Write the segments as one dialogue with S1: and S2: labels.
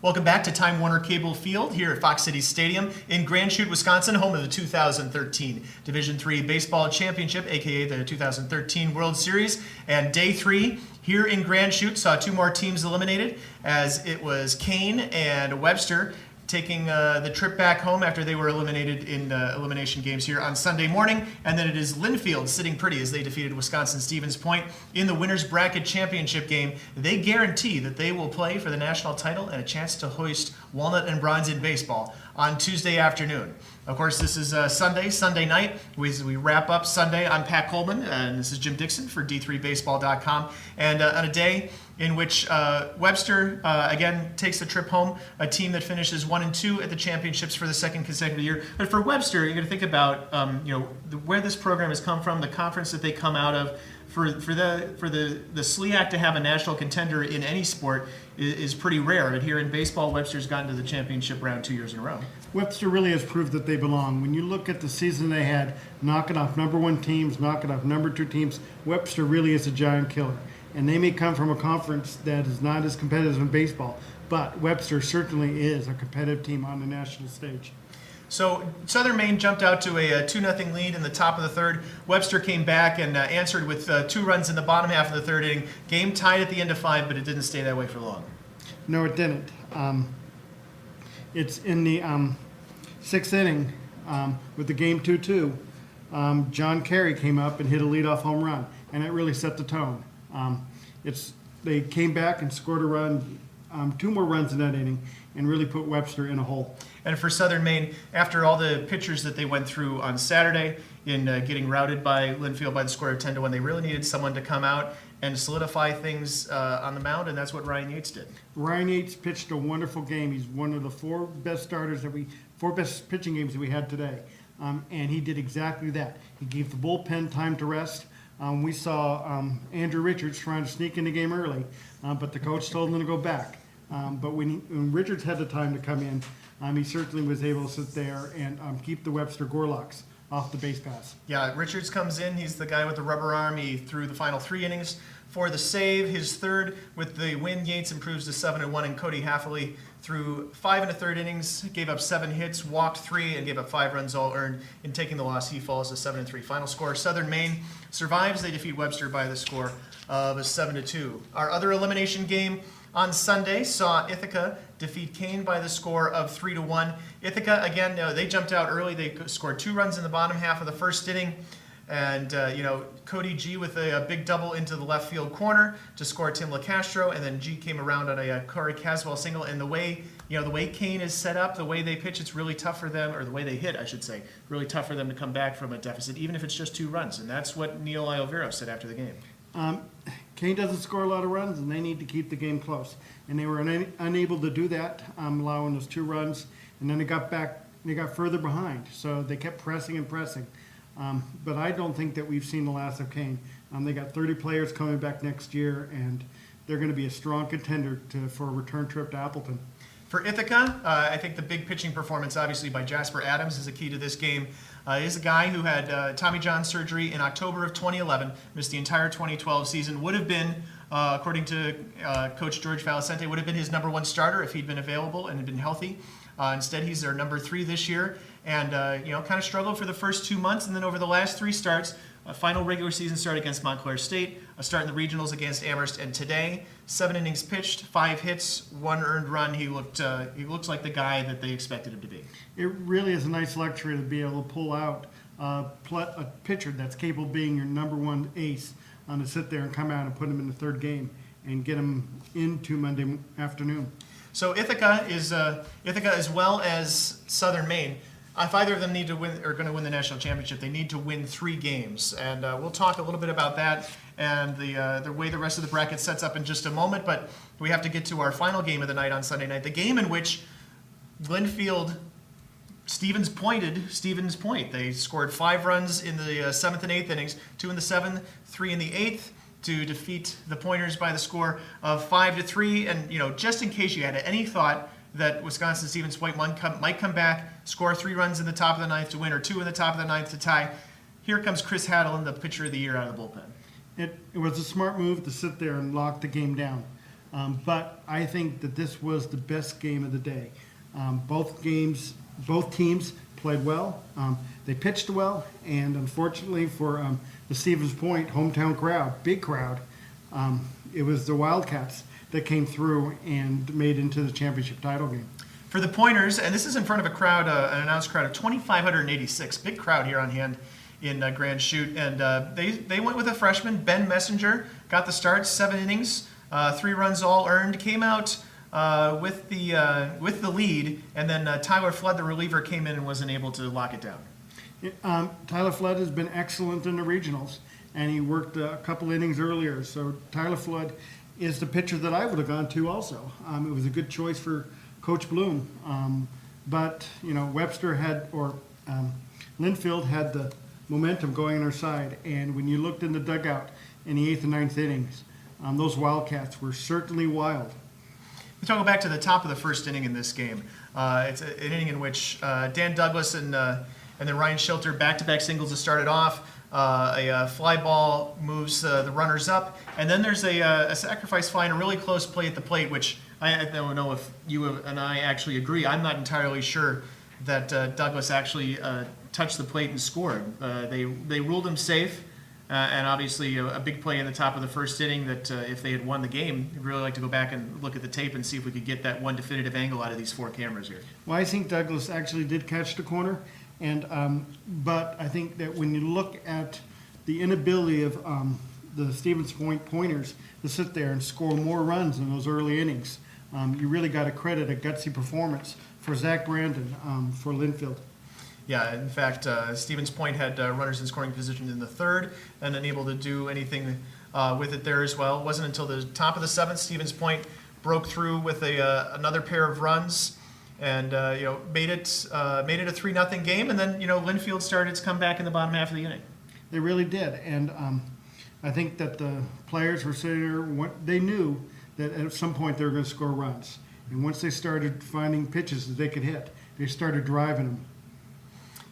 S1: Welcome back to Time Warner Cable Field here at Fox City Stadium in Grand Chute, Wisconsin, home of the 2013 Division III Baseball Championship, aka the 2013 World Series. And Day 3 here in Grand Chute saw two more teams eliminated, as it was Kane and Webster taking the trip back home after they were eliminated in elimination games here on Sunday morning. And then it is Linfield sitting pretty as they defeated Wisconsin Stevens Point in the Winners Bracket Championship game. They guarantee that they will play for the national title and a chance to hoist walnut and bronze in baseball on Tuesday afternoon. Of course, this is Sunday night. We wrap up Sunday. I'm Pat Coleman, and this is Jim Dixon for D3Baseball.com. And on a day in which Webster, again, takes the trip home, a team that finishes 1-2 at the championships for the second consecutive year. But for Webster, you're going to think about where this program has come from, the conference that they come out of. For the SLIAC to have a national contender in any sport is pretty rare. And here in baseball, Webster's gotten to the championship round 2 years in a row.
S2: Webster really has proved that they belong. When you look at the season they had, knocking off number 1 teams, knocking off number 2 teams, Webster really is a giant killer. And they may come from a conference that is not as competitive in baseball, but Webster certainly is a competitive team on the national stage.
S1: So Southern Maine jumped out to a 2-0 lead in the top of the third. Webster came back and answered with 2 runs in the bottom half of the third inning. Game tied at the end of 5, but it didn't stay that way for long.
S2: No, it didn't. It's in the 6th inning with the game 2-2. John Carey came up and hit a leadoff home run, and that really set the tone. They came back and scored a run, 2 more runs in that inning, and really put Webster in a hole.
S1: And for Southern Maine, after all the pitchers that they went through on Saturday in getting routed by Linfield by the score of 10-1, they really needed someone to come out and solidify things on the mound, and that's what Ryan Yates did.
S2: Ryan Yates pitched a wonderful game. He's one of the 4 best pitching games that we had today, and he did exactly that. He gave the bullpen time to rest. We saw Andrew Richards trying to sneak in the game early, but the coach told him to go back. But when Richards had the time to come in, he certainly was able to sit there and keep the Webster Gorlocks off the base pass.
S1: Yeah, Richards comes in. He's the guy with the rubber arm. He threw the final 3 innings for the save. His third with the win. Yates improves to 7-1, and Cody Haffley threw 5 1/3 innings, gave up 7 hits, walked 3, and gave up 5 runs all earned. In taking the loss, he falls to 7-3. Final score: Southern Maine survives. They defeat Webster by the score of 7-2. Our other elimination game on Sunday saw Ithaca defeat Kane by the score of 3-1. Ithaca, again, they jumped out early. They scored 2 runs in the bottom half of the first inning. And, Cody G with a big double into the left field corner to score Tim LaCastro. And then G came around on a Corey Caswell single. And the way Kane is set up, the way they pitch, it's really tough for them, or the way they hit, I should say, really tough for them to come back from a deficit, even if it's just 2 runs. And that's what Neil Iovero said after the game.
S2: Kane doesn't score a lot of runs, and they need to keep the game close. And they were unable to do that, allowing those 2 runs. And then they got further behind. So they kept pressing and pressing. But I don't think that we've seen the last of Kane. They got 30 players coming back next year, and they're going to be a strong contender for a return trip to Appleton.
S1: For Ithaca, I think the big pitching performance, obviously, by Jasper Adams is a key to this game. He's a guy who had Tommy John surgery in October of 2011, missed the entire 2012 season, would have been, according to Coach George Valicente, would have been his number 1 starter if he'd been available and had been healthy. Instead, he's their number 3 this year, and kind of struggled for the first 2 months, and then over the last 3 starts, a final regular season start against Montclair State, a start in the regionals against Amherst, and today, 7 innings pitched, 5 hits, 1 earned run. He looks like the guy that they expected him to be.
S2: It really is a nice luxury to be able to pull out a pitcher that's capable of being your number 1 ace, to sit there and come out and put him in the 3rd game and get him into Monday afternoon.
S1: So Ithaca as well as Southern Maine, if either of them need to win or going to win the national championship, they need to win 3 games, and we'll talk a little bit about that and the way the rest of the bracket sets up in just a moment. But we have to get to our final game of the night on Sunday night, the game in which Linfield Stevens Point. They scored 5 runs in the 7th and 8th innings, 2 in the 7th, 3 in the 8th. To defeat the Pointers by the score of 5-3. And, just in case you had any thought that Wisconsin Stevens Point might come back, score 3 runs in the top of the 9th to win, or 2 in the top of the 9th to tie, here comes Chris Hadelin, the pitcher of the year, out of the bullpen.
S2: It was a smart move to sit there and lock the game down. But I think that this was the best game of the day. Both teams played well. They pitched well, and unfortunately for the Stevens Point hometown crowd, big crowd, it was the Wildcats that came through and made into the championship title game.
S1: For the Pointers, and this is in front of a crowd, an announced crowd of 2,586, big crowd here on hand in Grand Chute, and they went with a freshman, Ben Messenger, got the start, 7 innings, 3 runs all earned, came out with the lead, and then Tyler Flood, the reliever, came in and wasn't able to lock it down.
S2: Tyler Flood has been excellent in the regionals, and he worked a couple innings earlier. So Tyler Flood is the pitcher that I would have gone to also. It was a good choice for Coach Bloom. But, Webster Linfield had the momentum going on our side. And when you looked in the dugout in the 8th and 9th innings, those Wildcats were certainly wild.
S1: We talk back to the top of the first inning in this game. It's an inning in which Dan Douglas and then Ryan Schilter back-to-back singles have started off. A fly ball moves the runners up, and then there's a sacrifice fly and a really close play at the plate, which I don't know if you and I actually agree. I'm not entirely sure that Douglas actually touched the plate and scored. They ruled him safe, and obviously a big play in the top of the first inning that if they had won the game, I'd really like to go back and look at the tape and see if we could get that one definitive angle out of these 4 cameras here.
S2: Well, I think Douglas actually did catch the corner. But I think that when you look at the inability of the Stevens Point Pointers to sit there and score more runs in those early innings, you really got to credit a gutsy performance for Zach Brandon for Linfield.
S1: Yeah, in fact, Stevens Point had runners in scoring position in the 3rd and unable to do anything with it there as well. It wasn't until the top of the 7th Stevens Point broke through with another pair of runs. And made it a 3-0 game, and then Linfield started its comeback in the bottom half of the inning.
S2: They really did, and I think that the players were sitting there. They knew that at some point they were going to score runs, and once they started finding pitches that they could hit, they started driving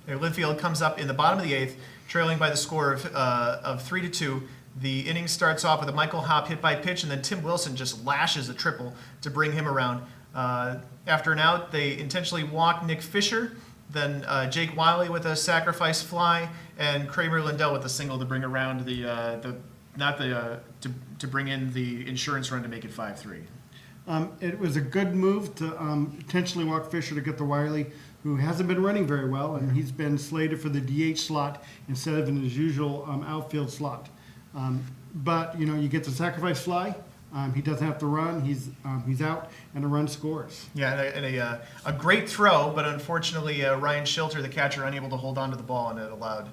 S2: them.
S1: Linfield comes up in the bottom of the 8th, trailing by the score of 3-2. The inning starts off with a Michael Hopp hit by pitch, and then Tim Wilson just lashes a triple to bring him around. After an out, they intentionally walk Nick Fisher, then Jake Wiley with a sacrifice fly, and Kramer Lindell with a single to bring around to bring in the insurance run to make it 5-3.
S2: It was a good move to intentionally walk Fisher to get the Wiley, who hasn't been running very well, and he's been slated for the DH slot instead of in his usual outfield slot. But you get the sacrifice fly. He doesn't have to run. He's out, and the run scores.
S1: Yeah, and a great throw, but unfortunately Ryan Schilter, the catcher, unable to hold on to the ball, and it allowed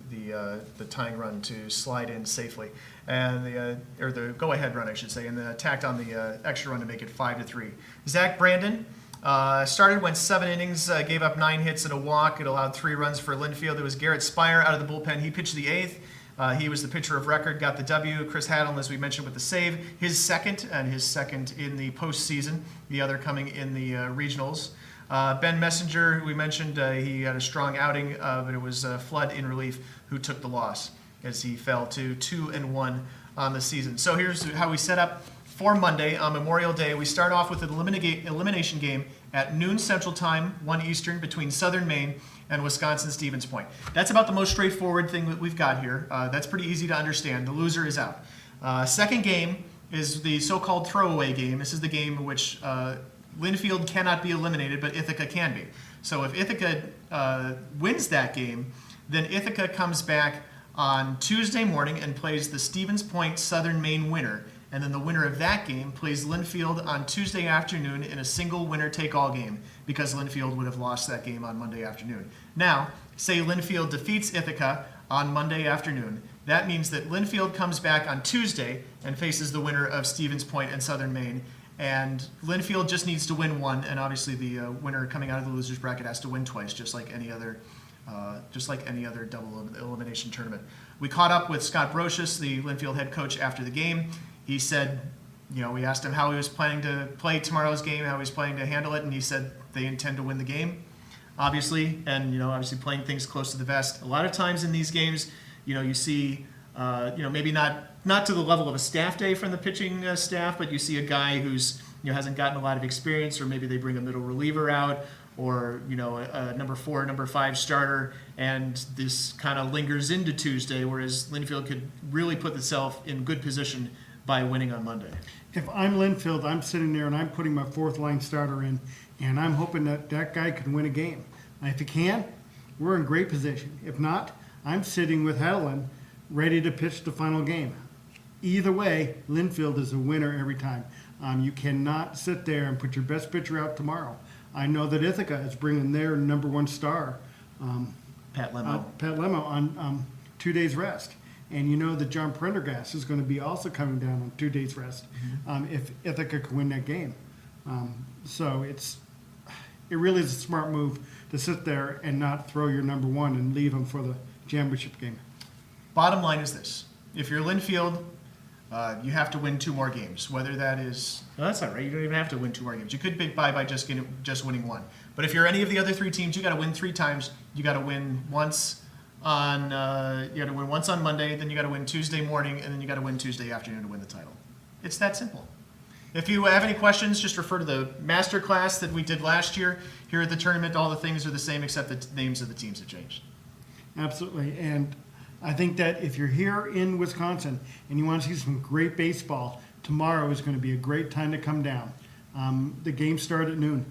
S1: the tying run to slide in safely, and the go-ahead run, I should say, and tacked on the extra run to make it 5-3. Zach Brandon went 7 innings, gave up 9 hits and a walk. It allowed 3 runs for Linfield. It was Garrett Spire out of the bullpen. He pitched the 8th. He was the pitcher of record, got the W. Chris Haddon, as we mentioned, with the save. His second in the postseason, the other coming in the regionals. Ben Messenger, who we mentioned, he had a strong outing, but it was Flood in relief who took the loss as he fell to 2-1 on the season. So here's how we set up for Monday on Memorial Day. We start off with an elimination game at noon Central Time, 1 Eastern, between Southern Maine and Wisconsin Stevens Point. That's about the most straightforward thing that we've got here. That's pretty easy to understand. The loser is out. Second game is the so-called throwaway game. This is the game in which Linfield cannot be eliminated, but Ithaca can be. So if Ithaca wins that game, then Ithaca comes back on Tuesday morning and plays the Stevens Point Southern Maine winner. And then the winner of that game plays Linfield on Tuesday afternoon in a single winner-take-all game, because Linfield would have lost that game on Monday afternoon. Now, say Linfield defeats Ithaca on Monday afternoon. That means that Linfield comes back on Tuesday and faces the winner of Stevens Point and Southern Maine. And Linfield just needs to win one, and obviously the winner coming out of the losers bracket has to win twice, just like any other double elimination tournament. We caught up with Scott Brocious, the Linfield head coach, after the game. He said, we asked him how he was planning to play tomorrow's game, how he was planning to handle it, and he said they intend to win the game, obviously, and obviously playing things close to the vest. A lot of times in these games, you see maybe not to the level of a staff day from the pitching staff, but you see a guy who's hasn't gotten a lot of experience, or maybe they bring a middle reliever out, or a number 4, number 5 starter, and this kind of lingers into Tuesday, whereas Linfield could really put itself in good position by winning on Monday.
S2: If I'm Linfield, I'm sitting there and I'm putting my 4th line starter in, and I'm hoping that that guy can win a game. If he can, we're in great position. If not, I'm sitting with Appleton ready to pitch the final game. Either way, Linfield is a winner every time. You cannot sit there and put your best pitcher out tomorrow. I know that Ithaca is bringing their number 1 star,
S1: Pat Lemo.
S2: on 2 days rest. And you know that John Prendergast is going to be also coming down on 2 days rest if Ithaca can win that game. So it really is a smart move to sit there and not throw your number 1 and leave him for the championship game.
S1: Bottom line is this: if you're Linfield, you have to win 2 more games. Whether that is, well, that's not right. You don't even have to win 2 more games. You could big buy by just winning 1. But if you're any of the other 3 teams, you got to win 3 times. You got to win once on Monday, then you got to win Tuesday morning, and then you got to win Tuesday afternoon to win the title. It's that simple. If you have any questions, just refer to the master class that we did last year. Here at the tournament, all the things are the same except the names of the teams have changed.
S2: Absolutely. And I think that if you're here in Wisconsin and you want to see some great baseball, tomorrow is going to be a great time to come down. The games start at noon.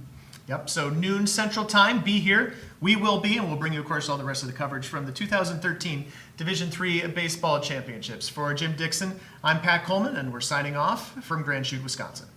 S1: Yep, so noon Central Time, be here. We will be, and we'll bring you, of course, all the rest of the coverage from the 2013 Division III Baseball Championships. For Jim Dixon, I'm Pat Coleman, and we're signing off from Grand Chute, Wisconsin.